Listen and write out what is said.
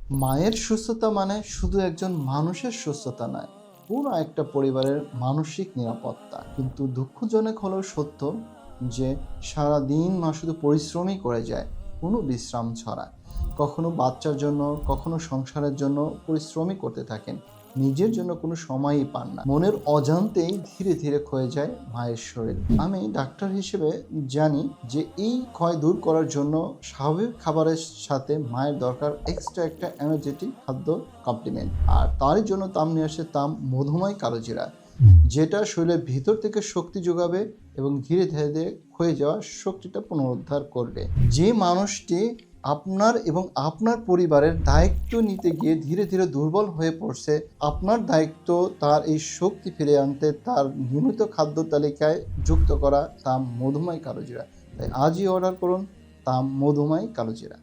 মায়ের সুস্থতা মানে শুধু একজন মানুষের সুস্থতা নয়, পুরো একটা পরিবারের মানসিক নিরাপত্তা। কিন্তু দুঃখজনক হলেও সত্য যে সারাদিন মা শুধু পরিশ্রমই করে যায়, কোনো বিশ্রাম ছাড়া। কখনো বাচ্চার জন্য, কখনো সংসারের জন্য পরিশ্রমই করতে থাকেন, নিজের জন্য কোনো সময়ই পান না। মনের অজান্তেই ধীরে ধীরে ক্ষয়ে যায় মায়ের শরীর। আমি ডাক্তার হিসেবে জানি যে এই ক্ষয় দূর করার জন্য স্বাভাবিক খাবারের সাথে মায়ের দরকার এক্সট্রা একটা এনার্জেটিক খাদ্য কমপ্লিমেন্ট। আর তারই জন্য তাম নিয়ে আসে তাম মধুময় কালোজিরা, যেটা শরীরের ভিতর থেকে শক্তি যোগাবে এবং ধীরে ধীরে ক্ষয়ে যাওয়া শক্তিটা পুনরুদ্ধার করবে। যে মানুষটি আপনার এবং আপনার পরিবারের দায়িত্ব নিতে গিয়ে ধীরে ধীরে দুর্বল হয়ে পড়ছে, আপনার দায়িত্ব তার এই শক্তি ফিরে আনতে তার নিয়মিত খাদ্য তালিকায় যুক্ত করা তাম মধুময় কালোজিরা। তাই আজই অর্ডার করুন তাম মধুময় কালোজিরা।